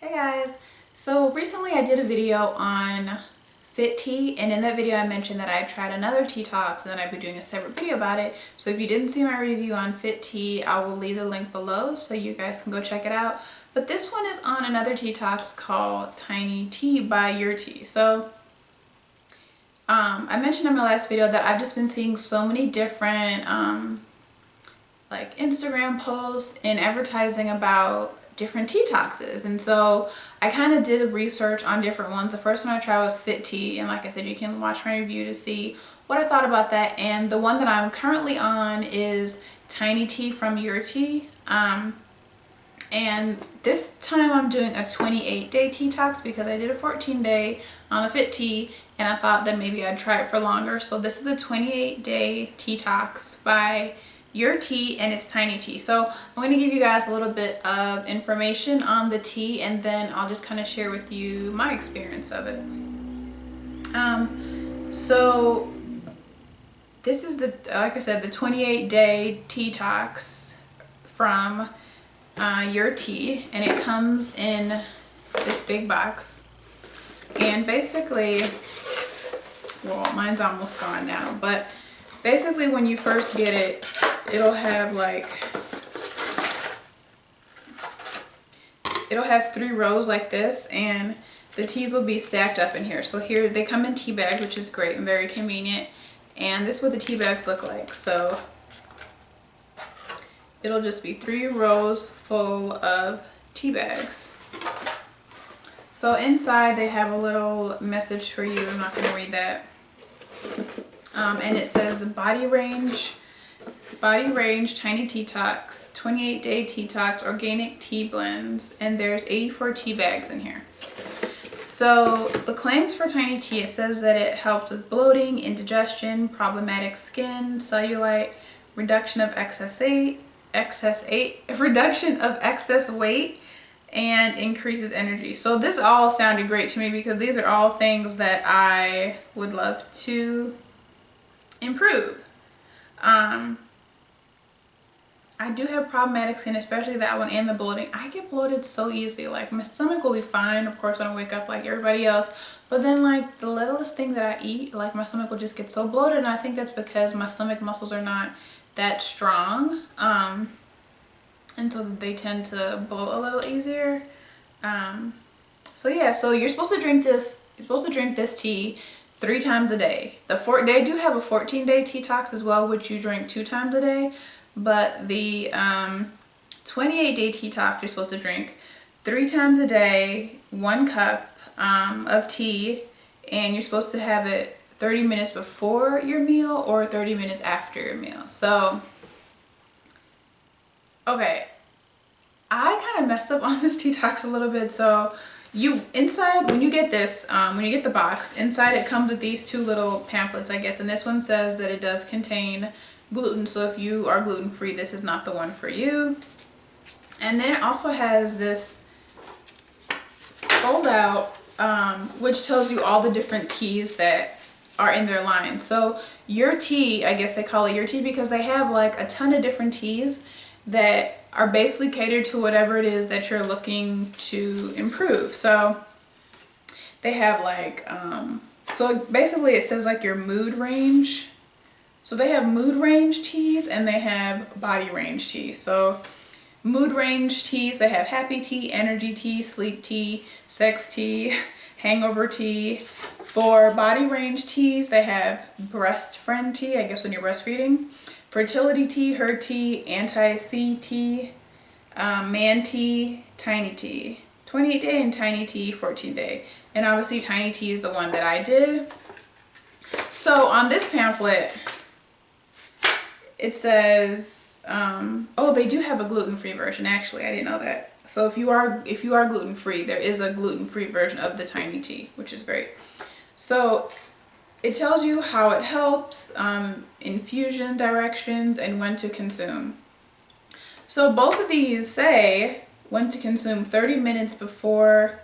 Hey guys, so recently I did a video on fit tea, and in that video I mentioned that I tried another teatox and then I'd be doing a separate video about it. So if you didn't see my review on fit tea, I will leave the link below so you guys can go check it out. But this one is on another teatox called TinyTea by Your Tea. So I mentioned in my last video that I've just been seeing so many different like Instagram posts and advertising about different teatoxes, and so I kind of did research on different ones. The first one I tried was fit tea, and like I said, you can watch my review to see what I thought about that. And the one that I'm currently on is TinyTea from Your Tea, and this time I'm doing a 28-day teatox because I did a 14-day on the fit tea and I thought that maybe I'd try it for longer. So this is the 28-day teatox by Your Tea, and it's TinyTea. So I'm going to give you guys a little bit of information on the tea, and then I'll just kind of share with you my experience of it. So this is the, like I said, the 28-day teatox from Your Tea, and it comes in this big box. And basically, well, mine's almost gone now, but basically when you first get it, it'll have like, it'll have 3 rows like this, and the teas will be stacked up in here. So here they come in tea bags, which is great and very convenient. And this is what the tea bags look like. So it'll just be 3 rows full of tea bags. So inside they have a little message for you. I'm not going to read that. And it says body range tiny teatox, 28-day teatox, organic tea blends, and there's 84 tea bags in here. So the claims for TinyTea, it says that it helps with bloating, indigestion, problematic skin, cellulite, reduction of excess weight, and increases energy. So this all sounded great to me because these are all things that I would love to improve. I do have problematic skin, especially that one and the bloating. I get bloated so easily. Like my stomach will be fine, of course, when I wake up like everybody else, but then like the littlest thing that I eat, like my stomach will just get so bloated, and I think that's because my stomach muscles are not that strong, and so they tend to bloat a little easier. So yeah, so you're supposed to drink this. You're supposed to drink this tea 3 times a day. They do have a 14-day teatox as well, which you drink 2 times a day. But the 28-day teatox, you're supposed to drink 3 times a day, 1 cup of tea, and you're supposed to have it 30 minutes before your meal or 30 minutes after your meal. So, okay, I kind of messed up on this teatox a little bit. So inside, when you get this, when you get the box, inside it comes with these 2 little pamphlets, I guess, and this one says that it does contain gluten, so if you are gluten-free, this is not the one for you. And then it also has this fold out, which tells you all the different teas that are in their line. So Your Tea, I guess they call it Your Tea because they have like a ton of different teas that are basically catered to whatever it is that you're looking to improve. So they have like, so basically it says like your mood range. So they have mood range teas and they have body range teas. So mood range teas, they have happy tea, energy tea, sleep tea, sex tea, hangover tea. For body range teas, they have breast friend tea, I guess when you're breastfeeding, fertility tea, her tea, anti-C tea, man tea, TinyTea, 28-day, and TinyTea 14-day. And obviously TinyTea is the one that I did. So on this pamphlet, it says, oh, they do have a gluten-free version. Actually, I didn't know that. So if you are gluten-free, there is a gluten-free version of the TinyTea, which is great. So it tells you how it helps, infusion directions, and when to consume. So both of these say when to consume 30 minutes before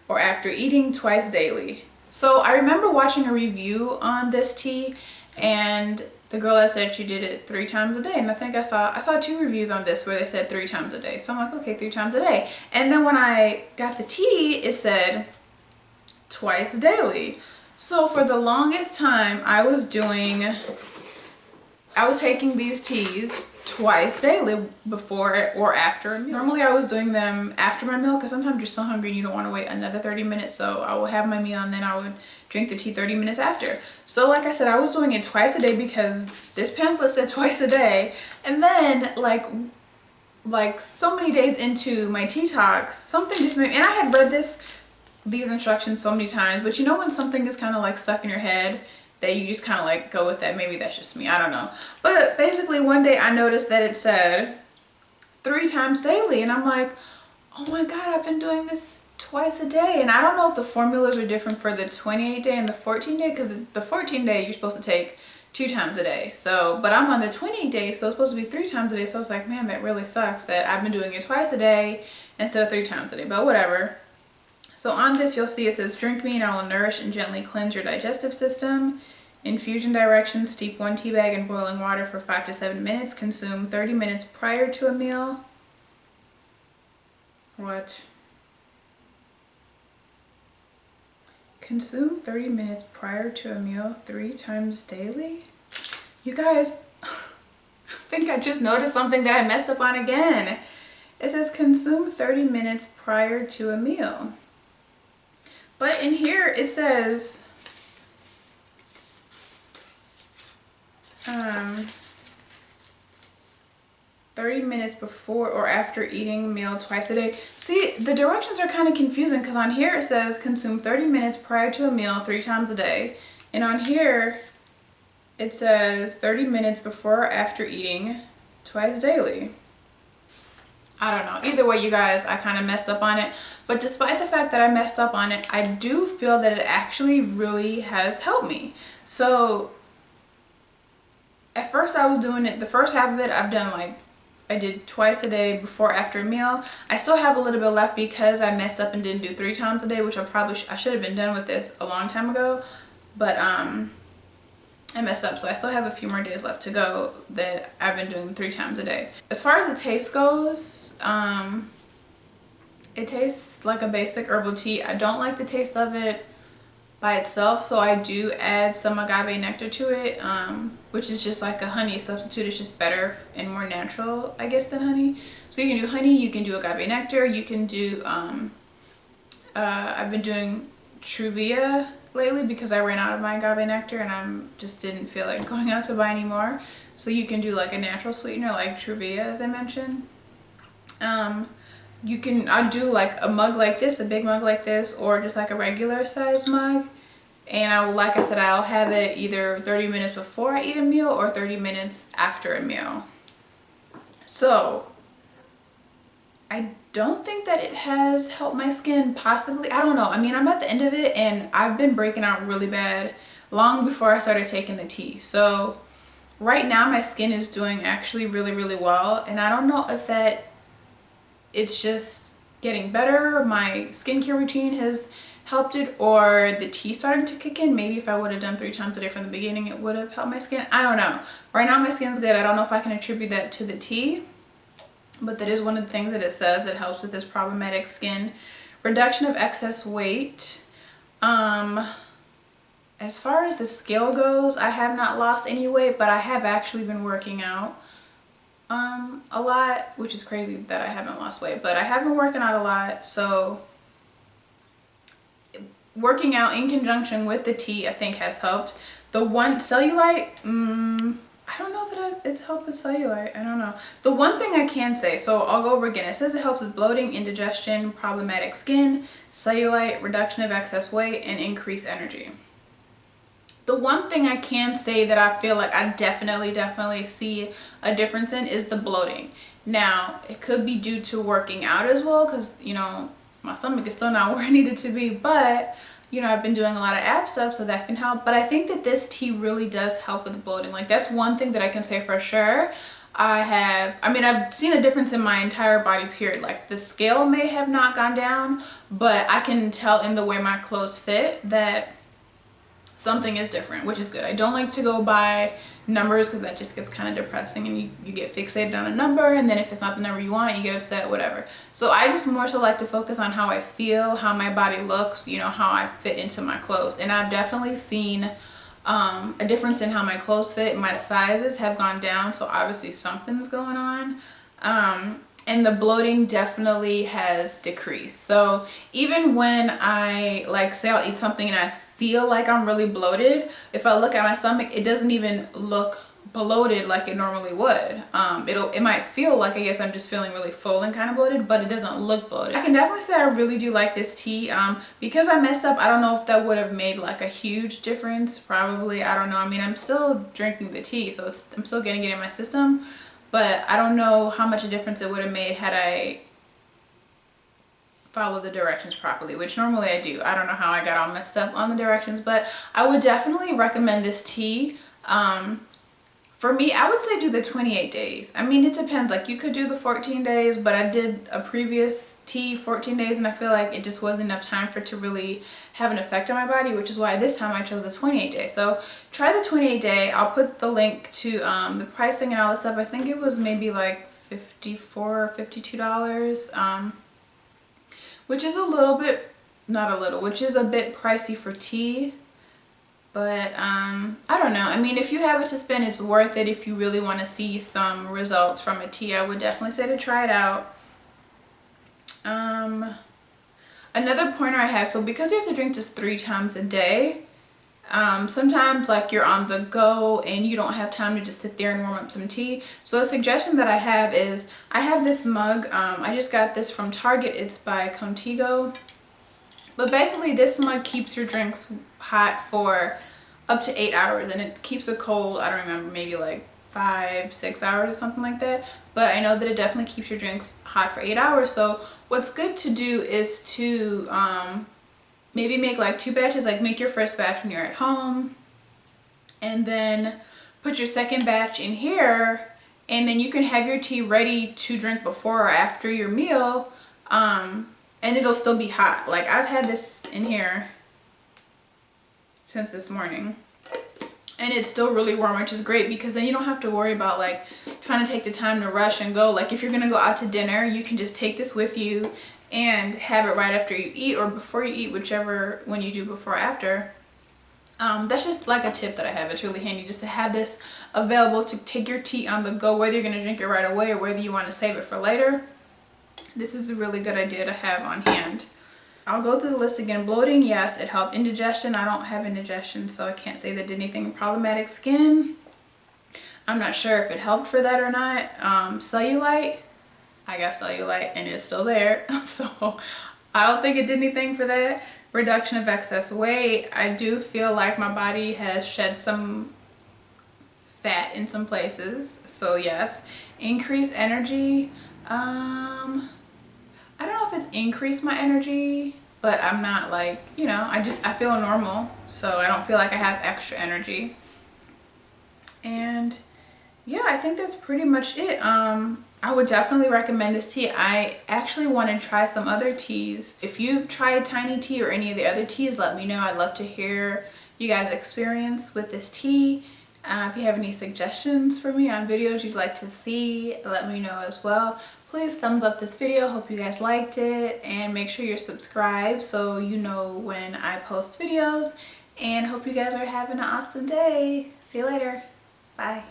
or after eating, twice daily. So I remember watching a review on this tea, and the girl that said she did it 3 times a day, and I think I saw 2 reviews on this where they said 3 times a day. So I'm like, okay, 3 times a day. And then when I got the tea, it said twice daily. So for the longest time, I was taking these teas twice daily, before or after a meal. Normally I was doing them after my meal because sometimes you're so hungry and you don't want to wait another 30 minutes. So I will have my meal and then I would drink the tea 30 minutes after. So like I said, I was doing it twice a day because this pamphlet said twice a day. And then like so many days into my teatox, something just made me, and I had read these instructions so many times, but you know when something is kind of like stuck in your head that you just kind of like go with that. Maybe that's just me, I don't know. But basically one day I noticed that it said 3 times daily, and I'm like, oh my god, I've been doing this twice a day. And I don't know if the formulas are different for the 28 day and the 14 day, because the 14 day you're supposed to take 2 times a day. So, but I'm on the 28 day, so it's supposed to be 3 times a day. So I was like, man, that really sucks that I've been doing it twice a day instead of 3 times a day, but whatever. So on this, you'll see it says, drink me and I will nourish and gently cleanse your digestive system. Infusion directions, steep 1 tea bag in boiling water for 5 to 7 minutes. Consume 30 minutes prior to a meal. What? Consume 30 minutes prior to a meal 3 times daily? You guys, I think I just noticed something that I messed up on again. It says consume 30 minutes prior to a meal. But in here it says 30 minutes before or after eating meal twice a day. See, the directions are kind of confusing because on here it says consume 30 minutes prior to a meal 3 times a day. And on here it says 30 minutes before or after eating twice daily. I don't know. Either way, you guys, I kind of messed up on it. But despite the fact that I messed up on it, I do feel that it actually really has helped me. So at first I was doing it, the first half of it, I did twice a day before after a meal. I still have a little bit left because I messed up and didn't do 3 times a day, which I should have been done with this a long time ago. But I messed up, so I still have a few more days left to go that I've been doing 3 times a day. As far as the taste goes, it tastes like a basic herbal tea. I don't like the taste of it by itself, so I do add some agave nectar to it, which is just like a honey substitute. It's just better and more natural, I guess, than honey. So you can do honey, you can do agave nectar, you can do, I've been doing Luv Ya lately because I ran out of my agave nectar and I just didn't feel like going out to buy any more. So you can do like a natural sweetener like Luv Ya, as I mentioned. I'll do like a mug like this, a big mug like this, or just like a regular size mug. And like I said, I'll have it either 30 minutes before I eat a meal or 30 minutes after a meal. So I don't think that it has helped my skin, possibly. I don't know. I mean, I'm at the end of it and I've been breaking out really bad long before I started taking the tea. So right now my skin is doing actually really, really well. And I don't know if it's just getting better, my skincare routine has helped it, or the tea starting to kick in. Maybe if I would have done 3 times a day from the beginning, it would have helped my skin. I don't know. Right now my skin's good. I don't know if I can attribute that to the tea, but that is one of the things that it says that helps with this problematic skin. Reduction of excess weight. As far as the scale goes, I have not lost any weight, but I have actually been working out a lot, which is crazy that I haven't lost weight, but I have been working out a lot. So working out in conjunction with the tea, I think, has helped. The one cellulite, I don't know that it's helped with cellulite. I don't know. The one thing I can say, so I'll go over again. It says it helps with bloating, indigestion, problematic skin, cellulite, reduction of excess weight, and increased energy. The one thing I can say that I feel like I definitely see a difference in is the bloating. Now, it could be due to working out as well, because, you know, my stomach is still not where I need it to be, but, you know, I've been doing a lot of ab stuff, so that can help. But I think that this tea really does help with bloating. Like, that's one thing that I can say for sure. I've seen a difference in my entire body, period. Like, the scale may have not gone down, but I can tell in the way my clothes fit that something is different, which is good. I don't like to go by numbers because that just gets kind of depressing, and you get fixated on a number, and then if it's not the number you want, you get upset, whatever. So I just more so like to focus on how I feel, how my body looks, you know, how I fit into my clothes. And I've definitely seen a difference in how my clothes fit. My sizes have gone down, so obviously something's going on. And the bloating definitely has decreased. So even when I, like, say I'll eat something and I feel like I'm really bloated, if I look at my stomach, it doesn't even look bloated like it normally would. It might feel like, I guess I'm just feeling really full and kind of bloated, but it doesn't look bloated. I can definitely say I really do like this tea. Because I messed up, I don't know if that would have made like a huge difference. Probably, I don't know. I mean, I'm still drinking the tea, so I'm still getting it in my system, but I don't know how much a difference it would have made had I follow the directions properly, which normally I do. I don't know how I got all messed up on the directions, but I would definitely recommend this tea. For me, I would say do the 28 days. I mean, it depends. Like, you could do the 14 days, but I did a previous tea 14 days, and I feel like it just wasn't enough time for it to really have an effect on my body, which is why this time I chose the 28 day. So try the 28 day. I'll put the link to the pricing and all this stuff. I think it was maybe like $54 or $52, which is a little bit, not a little, which is a bit pricey for tea. But I don't know. I mean, if you have it to spend, it's worth it. If you really want to see some results from a tea, I would definitely say to try it out. Another pointer I have, so because you have to drink this 3 times a day, sometimes like you're on the go and you don't have time to just sit there and warm up some tea. So a suggestion that I have is, I have this mug. I just got this from Target. It's by Contigo. But basically this mug keeps your drinks hot for up to 8 hours, and it keeps it cold, I don't remember, maybe like 5-6 hours or something like that. But I know that it definitely keeps your drinks hot for 8 hours. So what's good to do is to maybe make like 2 batches, like make your first batch when you're at home, and then put your second batch in here, and then you can have your tea ready to drink before or after your meal. And it'll still be hot. Like, I've had this in here since this morning, and it's still really warm, which is great, because then you don't have to worry about like trying to take the time to rush and go. Like, if you're gonna go out to dinner, you can just take this with you and have it right after you eat, or before you eat, whichever one you do, before or after. That's just like a tip that I have. It's really handy just to have this available to take your tea on the go, whether you're gonna drink it right away or whether you want to save it for later. This is a really good idea to have on hand. I'll go through the list again. Bloating, yes, it helped. Indigestion, I don't have indigestion, so I can't say that did anything. Problematic skin, I'm not sure if it helped for that or not. Cellulite, I got cellulite and it's still there, so I don't think it did anything for that. Reduction of excess weight, I do feel like my body has shed some fat in some places, so yes. Increased energy, I don't know if it's increased my energy, but I'm not like, you know, I feel normal, so I don't feel like I have extra energy. And yeah, I think that's pretty much it. I would definitely recommend this tea. I actually want to try some other teas. If you've tried TinyTea or any of the other teas, let me know. I'd love to hear you guys' experience with this tea. If you have any suggestions for me on videos you'd like to see, let me know as well. Please thumbs up this video. Hope you guys liked it, and make sure you're subscribed so you know when I post videos. And hope you guys are having an awesome day. See you later. Bye.